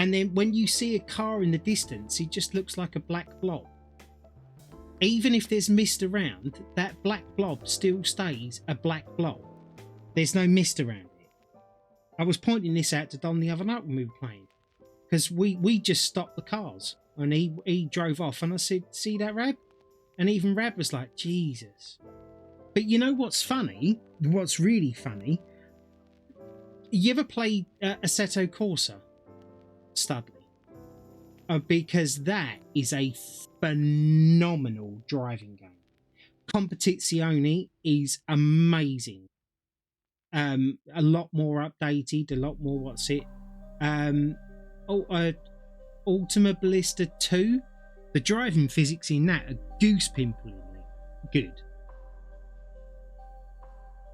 And then when you see a car in the distance, it just looks like a black blob. Even if there's mist around, that black blob still stays a black blob. There's no mist around it. I was pointing this out to Don the other night when we were playing, because we just stopped the cars and he drove off, and I said, "See that, Rab?" And even Rab was like, "Jesus." But you know what's funny? What's really funny? You ever played Assetto Corsa, Studley? Because that is a phenomenal driving game. Competizione is amazing. A lot more updated, a lot more Ultima Ballista 2, the driving physics in that are goose pimpingly good.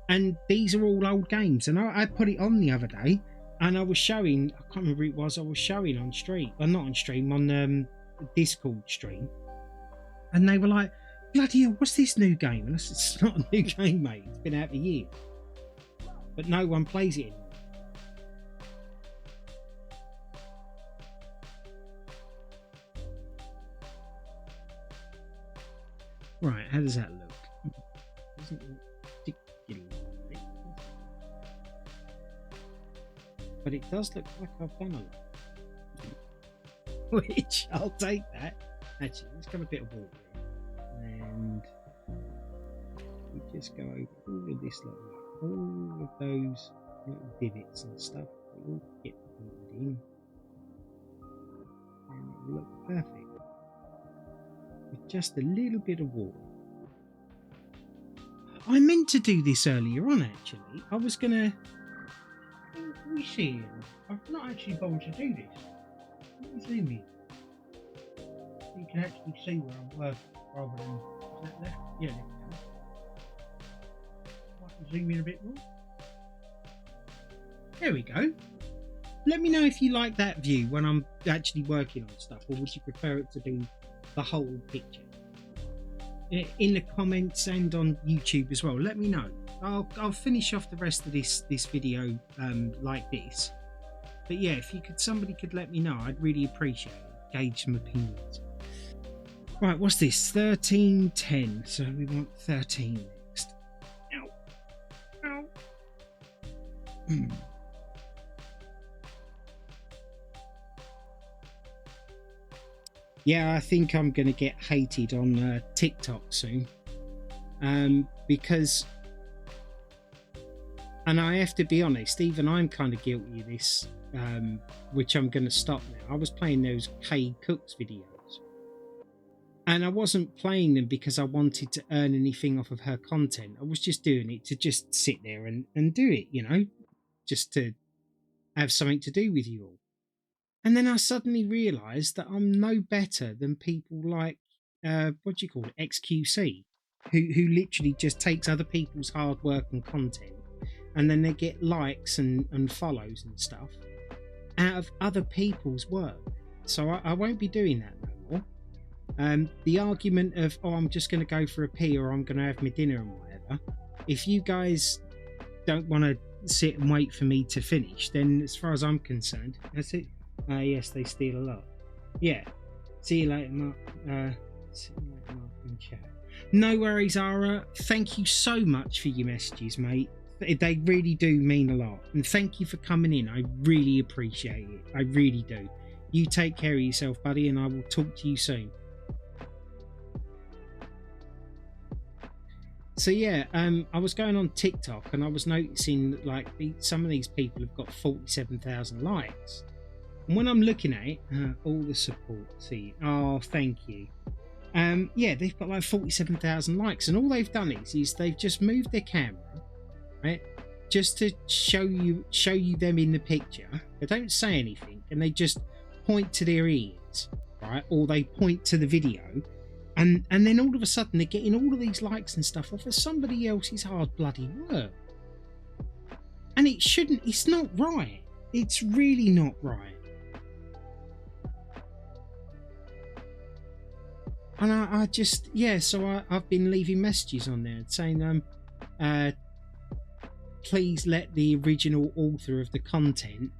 And these are all old games, and I put it on the other day, and I was showing, I can't remember who it was, I was showing on stream, well, not on stream, on Discord stream, and they were like, "Bloody hell, what's this new game?" And I said, "It's not a new game, mate, it's been out for years." But no one plays it anymore. Right, how does that look? Doesn't look particularly, but it does look like I've done a lot. Which, I'll take that. Actually, let's get a bit of water in. And we just go over all of this little, all of those little divots and stuff. They all get filled in. And it will look perfect. With just a little bit of water. I meant to do this earlier on, actually. I was gonna... Let me see. I've not actually bothered to do this. Let me zoom in. You can actually see where I'm working rather than... Is that left? Yeah, there we go. I can zoom in a bit more. There we go. Let me know if you like that view when I'm actually working on stuff, or would you prefer it to be the whole picture? In the comments and on YouTube as well, let me know. I'll finish off the rest of this video like this. But yeah, if somebody could let me know, I'd really appreciate it. Gauge some opinions. Right, what's this? 1310. So we want 13 next. Ow. Ow. Yeah, I think I'm going to get hated on TikTok soon. Because, and I have to be honest, even I'm kind of guilty of this, which I'm going to stop now. I was playing those Kay Cooks videos. And I wasn't playing them because I wanted to earn anything off of her content. I was just doing it to just sit there and do it, you know, just to have something to do with you all. And then I suddenly realised that I'm no better than people like, what do you call it, XQC, who literally just takes other people's hard work and content, and then they get likes and follows and stuff out of other people's work. So I won't be doing that no more. The argument of, oh, I'm just going to go for a pee or I'm going to have my dinner and whatever, if you guys don't want to sit and wait for me to finish, then as far as I'm concerned, that's it. Yes, they steal a lot. Yeah. See you later, Mark. See you later, Mark, in chat. No worries, Ara. Thank you so much for your messages, mate. They really do mean a lot. And thank you for coming in. I really appreciate it. I really do. You take care of yourself, buddy, and I will talk to you soon. So yeah, I was going on TikTok and I was noticing that, like, some of these people have got 47,000 likes. And when I'm looking at it, all the support, see, oh, thank you. Yeah, they've got like 47,000 likes, and all they've done is they've just moved their camera, right, just to show you them in the picture. They don't say anything, and they just point to their ears, right, or they point to the video, and then all of a sudden they're getting all of these likes and stuff off of somebody else's hard bloody work. And it shouldn't. It's not right. It's really not right. And I just, yeah, so I've been leaving messages on there saying, please let the original author of the content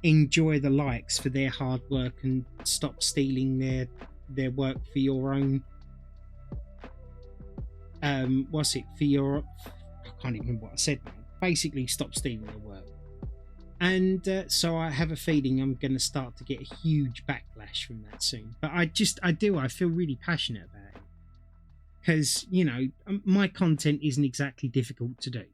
enjoy the likes for their hard work and stop stealing their work for your own what's it for your I can't even remember what I said now. Basically stop stealing their work. And so I have a feeling I'm going to start to get a huge backlash from that soon. But I feel really passionate about it because, you know, my content isn't exactly difficult to do.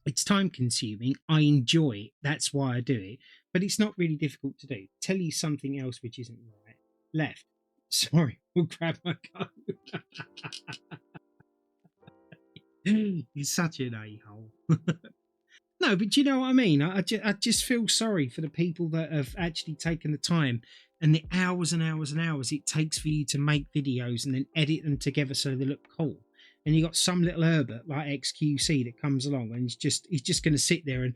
It's time consuming. I enjoy it. That's why I do it. But it's not really difficult to do. Tell you something else which isn't right. Left. Sorry, we'll grab my coat. He's such an a-hole. No, but you know what I mean? I just feel sorry for the people that have actually taken the time and the hours and hours and hours it takes for you to make videos and then edit them together so they look cool. And you got some little Herbert like XQC that comes along and he's just going to sit there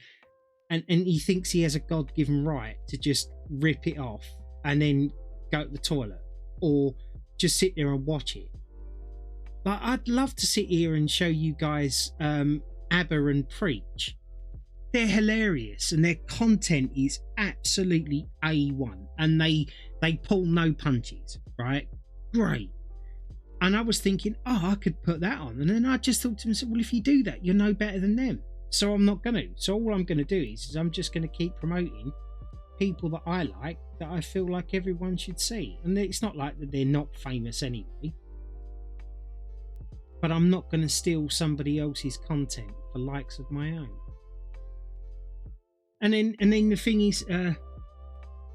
and he thinks he has a God-given right to just rip it off and then go to the toilet or just sit there and watch it. But I'd love to sit here and show you guys ABBA and Preach. They're hilarious and their content is absolutely A1 and they pull no punches, right? Great. And I was thinking, I could put that on. And then I just thought to myself, well, if you do that, you're no better than them. So I'm not going to. So all I'm going to do is I'm just going to keep promoting people that I like, that I feel like everyone should see. And it's not like that they're not famous anyway. But I'm not going to steal somebody else's content for likes of my own. And then the thing is,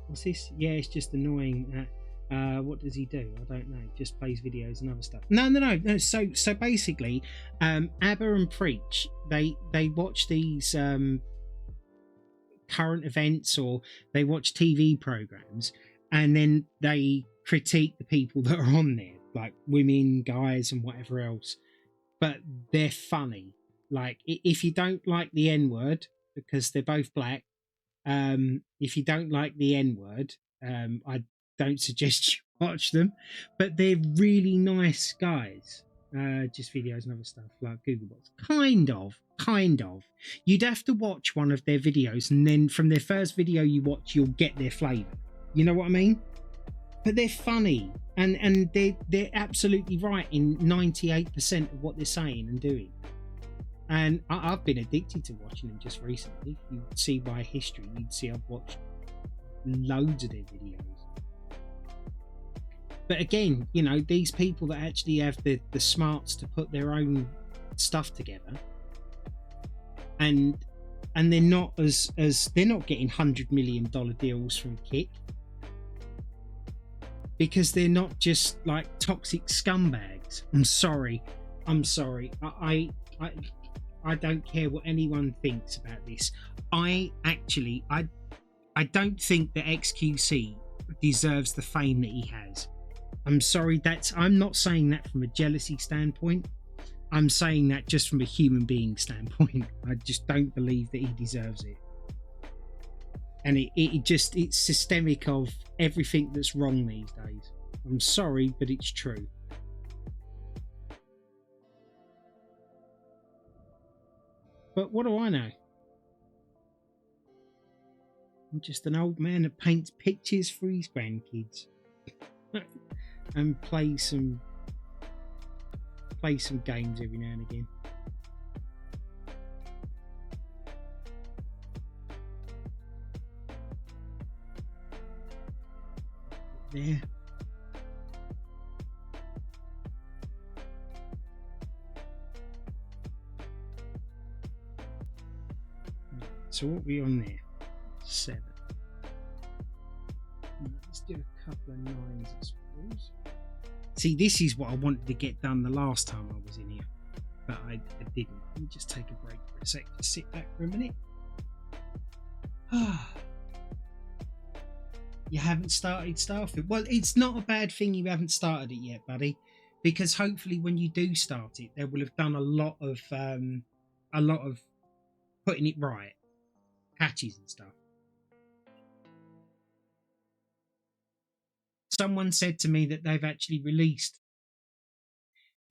what's this? Yeah, it's just annoying. What does he do? I don't know. Just plays videos and other stuff. No. So basically, ABBA and Preach, they watch these current events or they watch TV programs, and then they critique the people that are on there, like women, guys, and whatever else. But they're funny. Like if you don't like the N-word, because they're both black. If you don't like the N-word, I don't suggest you watch them, but they're really nice guys. Just videos and other stuff like Google Bots. Kind of. You'd have to watch one of their videos, and then from their first video you watch, you'll get their flavour. You know what I mean? But they're funny, and they're absolutely right in 98% of what they're saying and doing. And I've been addicted to watching them just recently. You'd see my history. You'd see I've watched loads of their videos. But again, you know, these people that actually have the smarts to put their own stuff together, and they're not as they're not getting $100 million deals from Kick, because they're not just like toxic scumbags. I'm sorry. I don't care what anyone thinks about this. I don't think that XQC deserves the fame that he has. I'm sorry, I'm not saying that from a jealousy standpoint. I'm saying that just from a human being standpoint. I just don't believe that he deserves it. And it's systemic of everything that's wrong these days. I'm sorry, but it's true. But what do I know? I'm just an old man that paints pictures for his grandkids and play some games every now and again. There. So what are we on there? 7. Let's do a couple of 9s, I suppose. See, this is what I wanted to get done the last time I was in here, but I didn't. Let me just take a break for a sec to sit back for a minute. You haven't started Starfield? Well, it's not a bad thing you haven't started it yet, buddy, because hopefully when you do start it, they will have done a lot of putting it right, patches and stuff. Someone said to me that they've actually released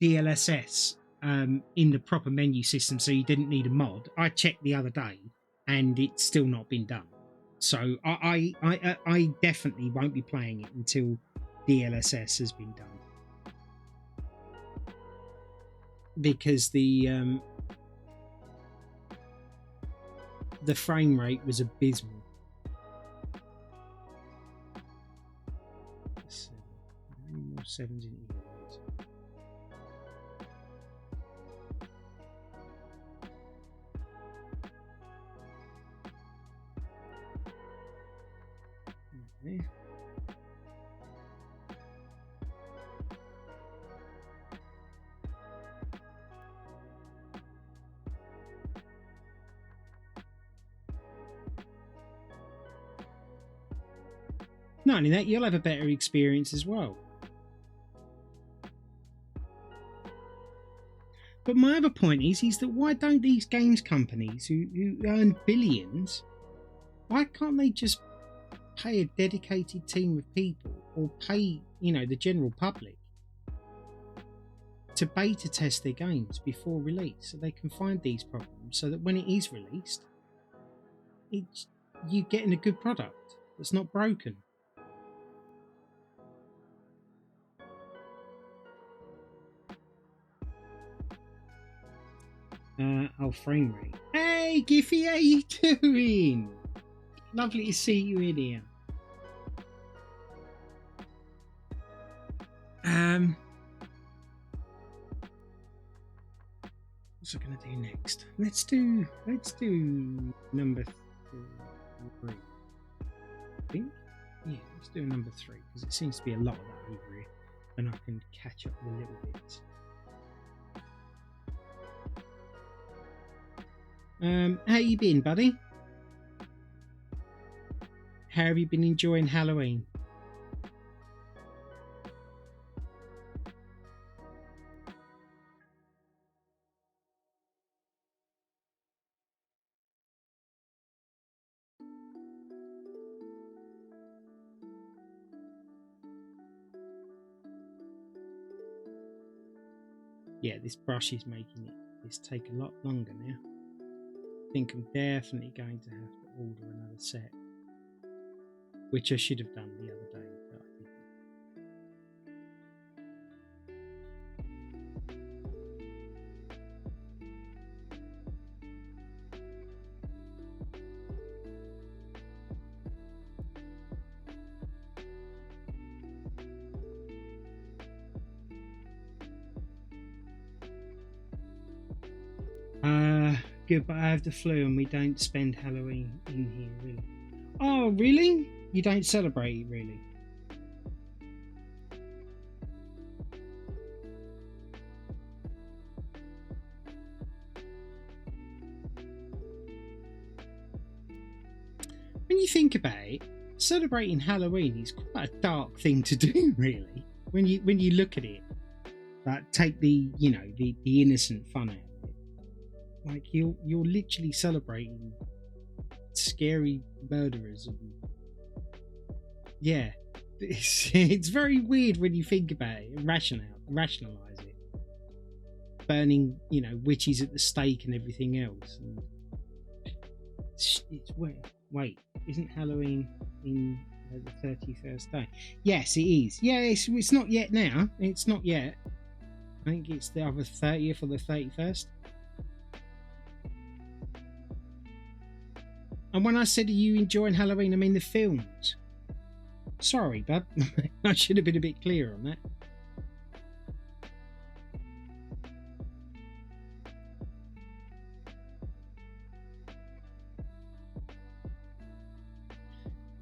DLSS in the proper menu system, so you didn't need a mod. I checked the other day, and it's still not been done. So I definitely won't be playing it until DLSS has been done, because the frame rate was abysmal. Any more sevens in here? Okay. Not only that, you'll have a better experience as well. But my other point is that why don't these games companies who earn billions, why can't they just pay a dedicated team of people, or pay, the general public to beta test their games before release, so they can find these problems, so that when it is released, you're getting a good product that's not broken. Frame rate. Hey, Giffy, how you doing? Lovely to see you in here. What's I gonna do next? Let's do number 3. I think. Yeah, let's do number 3, because it seems to be a lot of that over here, and I can catch up with a little bit. How you been, buddy? How have you been enjoying Halloween? Yeah, this brush is making this take a lot longer now. I think I'm definitely going to have to order another set, which I should have done the other day, but I didn't. Good, but I have the flu and we don't spend Halloween in here, really. Oh, really? You don't celebrate it, really? When you think about it, celebrating Halloween is quite a dark thing to do, really. When you look at it, like, take the the innocent fun out of it. Like, you're literally celebrating scary murderers, and yeah, it's very weird when you think about it and rationalize it. Burning, witches at the stake and everything else. And it's wait, isn't Halloween in the 31st day? Yes, it is. Yeah, it's not yet now. It's not yet. I think it's the other 30th or the 31st. And when I said, are you enjoying Halloween, I mean the films. Sorry, bud. I should have been a bit clearer on that.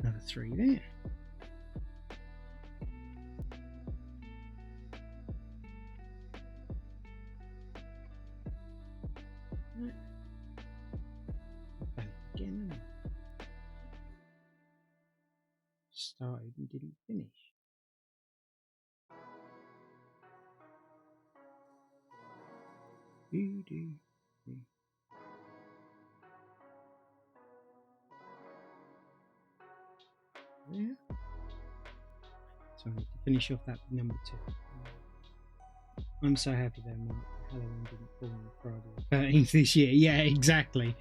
Another 3 there. Again. Started and didn't finish. Yeah. So I need to finish off that number 2. I'm so happy though, Mark. Halloween didn't fall on Friday the 13th this year. Yeah, exactly.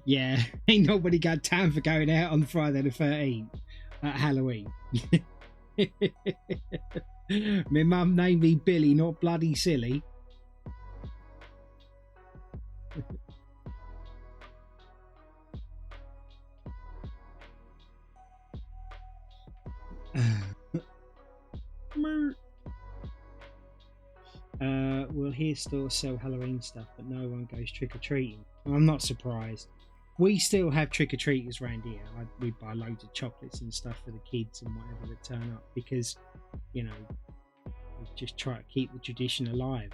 Yeah, ain't nobody got time for going out on Friday the 13th at Halloween. My mum named me Billy, not bloody silly. We'll hear stores sell Halloween stuff, but no one goes trick-or-treating. I'm not surprised. We still have trick-or-treaters around here. We buy loads of chocolates and stuff for the kids and whatever that turn up because, you know, we just try to keep the tradition alive.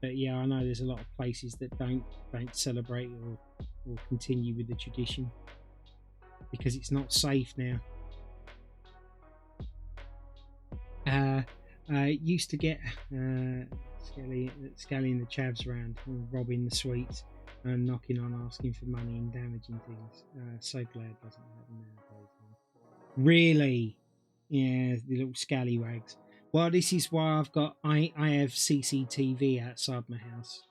But yeah, I know there's a lot of places that don't celebrate or continue with the tradition because it's not safe now. Used to get Skelly and the chavs around, robbing the sweets and knocking on, asking for money and damaging things. So glad it doesn't happen nowadays. Really? Yeah, the little scallywags. Well, this is why I have CCTV outside my house,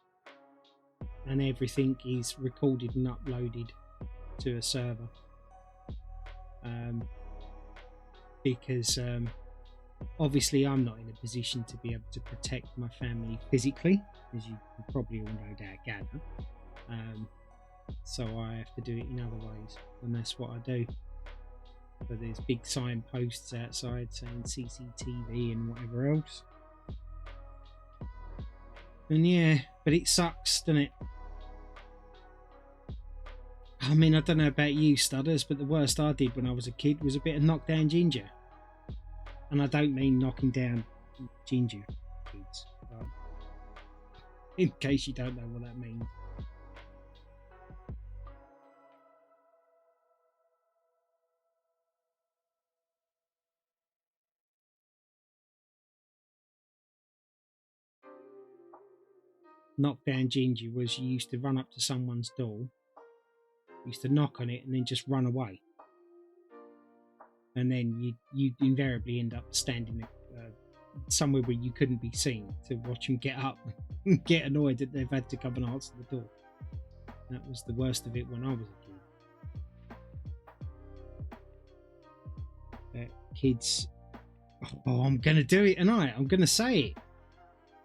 and everything is recorded and uploaded to a server. Because obviously I'm not in a position to be able to protect my family physically, as you probably all no doubt gather. So I have to do it in other ways, and that's what I do. So there's big signposts outside saying CCTV and whatever else. And yeah, but it sucks, doesn't it? I mean, I don't know about you, Studders, but the worst I did when I was a kid was a bit of knockdown ginger. And I don't mean knocking down ginger kids, in case you don't know what that means. Knockdown ginger was you used to run up to someone's door, used to knock on it, and then just run away. And then you'd invariably end up standing somewhere where you couldn't be seen to watch them get up and get annoyed that they've had to come and answer the door. That was the worst of it when I was a kid. Kids, I'm going to do it tonight. I'm going to say it.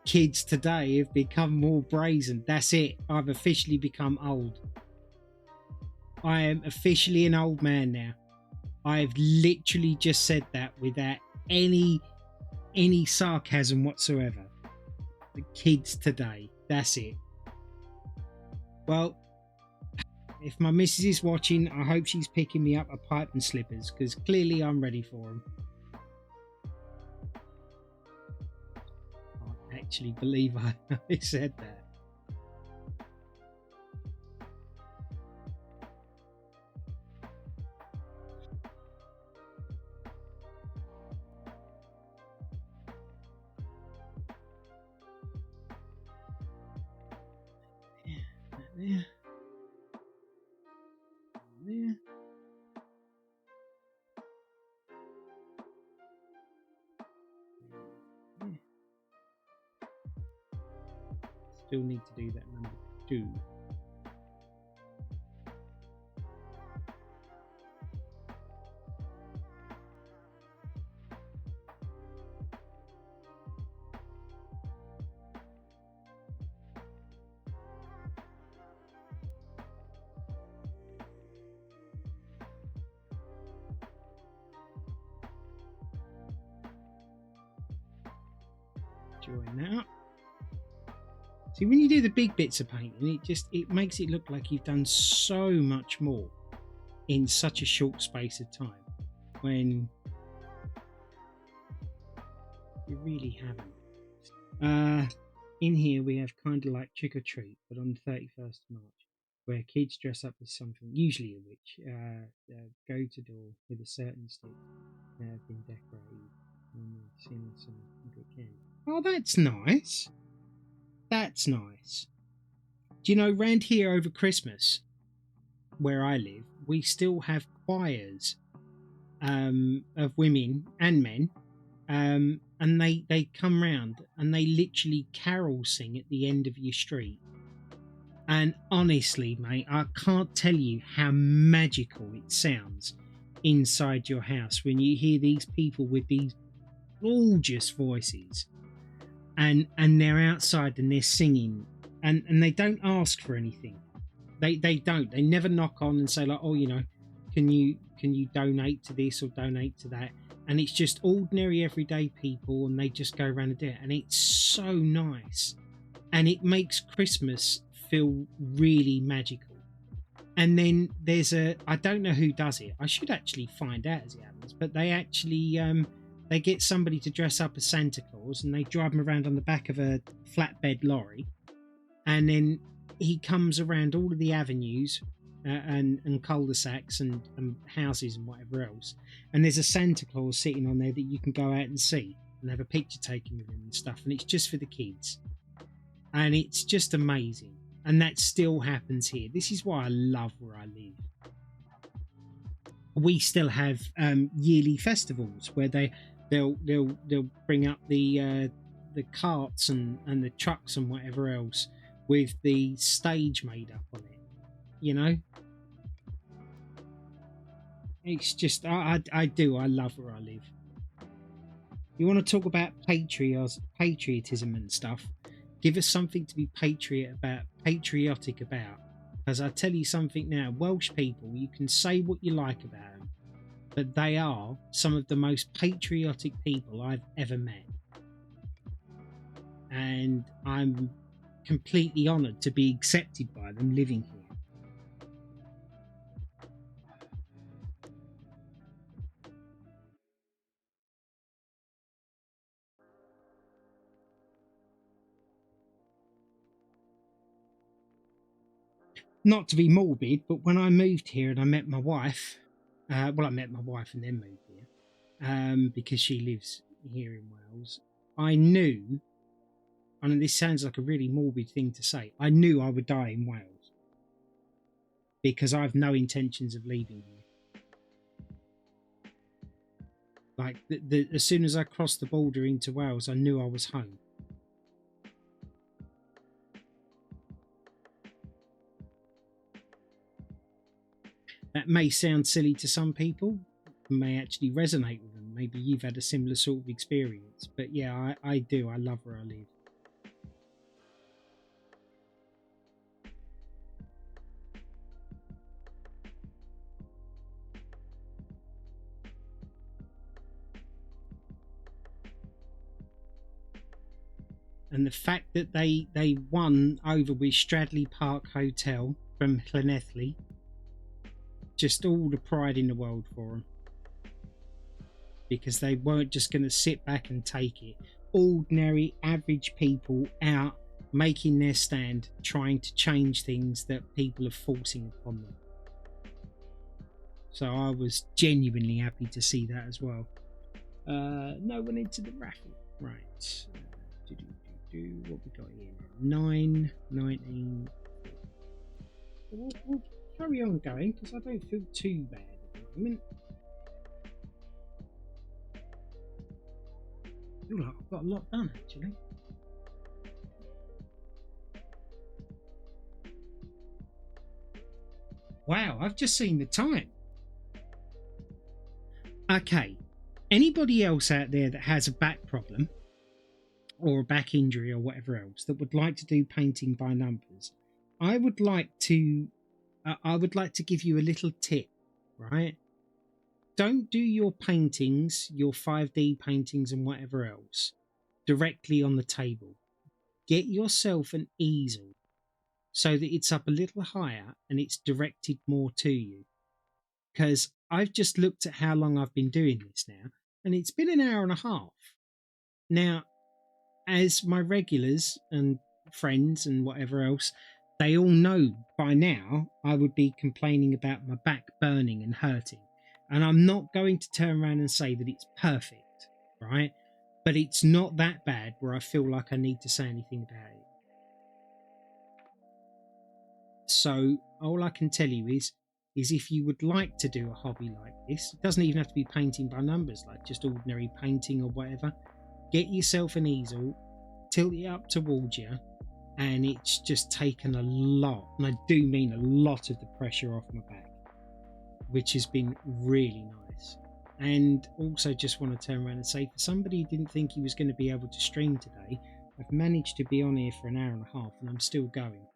Kids today have become more brazen. That's it. I've officially become old. I am officially an old man now. I've literally just said that without any sarcasm whatsoever. The kids today. That's it. Well, if my missus is watching, I hope she's picking me up a pipe and slippers, because clearly I'm ready for them. I actually believe I said that. Yeah. Yeah. Still need to do that number 2. Join that. See, when you do the big bits of painting, it makes it look like you've done so much more in such a short space of time, when you really haven't. In here we have kind of like trick or treat, but on the 31st of March, where kids dress up as something, usually a witch, go to door with a certain stick, have been decorated, and sing some good candy. Oh, that's nice. That's nice. Do you know, round here over Christmas, where I live, we still have choirs of women and men, and they come round and they literally carol sing at the end of your street. And honestly, mate, I can't tell you how magical it sounds inside your house when you hear these people with these gorgeous voices, and they're outside and they're singing, and they don't ask for anything. They don't. They never knock on and say like, oh, can you donate to this or donate to that? And it's just ordinary everyday people, and they just go around and do it, and it's so nice, and it makes Christmas feel really magical. And then there's I don't know who does it. I should actually find out as it happens, but they actually they get somebody to dress up as Santa Claus, and they drive him around on the back of a flatbed lorry, and then he comes around all of the avenues and cul-de-sacs and houses and whatever else, and there's a Santa Claus sitting on there that you can go out and see and have a picture taken with him and stuff, and it's just for the kids, and it's just amazing. And that still happens here. This is why I love where I live. We still have yearly festivals where they'll bring up the carts and the trucks and whatever else with the stage made up on it. You know, it's just I love where I live. You want to talk about patriotism and stuff? Give us something to be patriotic about. Because I tell you something now, Welsh people, you can say what you like about them, but they are some of the most patriotic people I've ever met. And I'm completely honoured to be accepted by them living here. Not to be morbid, but when I moved here and I met my wife, I met my wife and then moved here because she lives here in Wales. I knew, and this sounds like a really morbid thing to say, I knew I would die in Wales because I have no intentions of leaving here. Like, as soon as I crossed the border into Wales, I knew I was home. That may sound silly to some people, may actually resonate with them. Maybe you've had a similar sort of experience. But yeah, I do. I love where I live. And the fact that they won over with Stradley Park Hotel from Llanelli, just all the pride in the world for them, because they weren't just going to sit back and take it. Ordinary average people out making their stand, trying to change things that people are forcing upon them. So I was genuinely happy to see that as well. No one into the raffle. Right. What we got here? 9, 19. We'll carry on going because I don't feel too bad at the moment. I feel like I've got a lot done actually. Wow, I've just seen the time. Okay, anybody else out there that has a back problem or a back injury or whatever else that would like to do painting by numbers, I would like to give you a little tip, right? Don't do your paintings, your 5D paintings and whatever else directly on the table. Get yourself an easel so that it's up a little higher and it's directed more to you. Because I've just looked at how long I've been doing this now, and it's been an hour and a half. Now, as my regulars and friends and whatever else, they all know by now I would be complaining about my back burning and hurting. And I'm not going to turn around and say that it's perfect, right? But it's not that bad where I feel like I need to say anything about it. So all I can tell you is if you would like to do a hobby like this, it doesn't even have to be painting by numbers, like just ordinary painting or whatever, get yourself an easel, tilt it up towards you, and it's just taken a lot, and I do mean a lot, of the pressure off my back, which has been really nice. And also just want to turn around and say, for somebody who didn't think he was going to be able to stream today, I've managed to be on here for an hour and a half and I'm still going.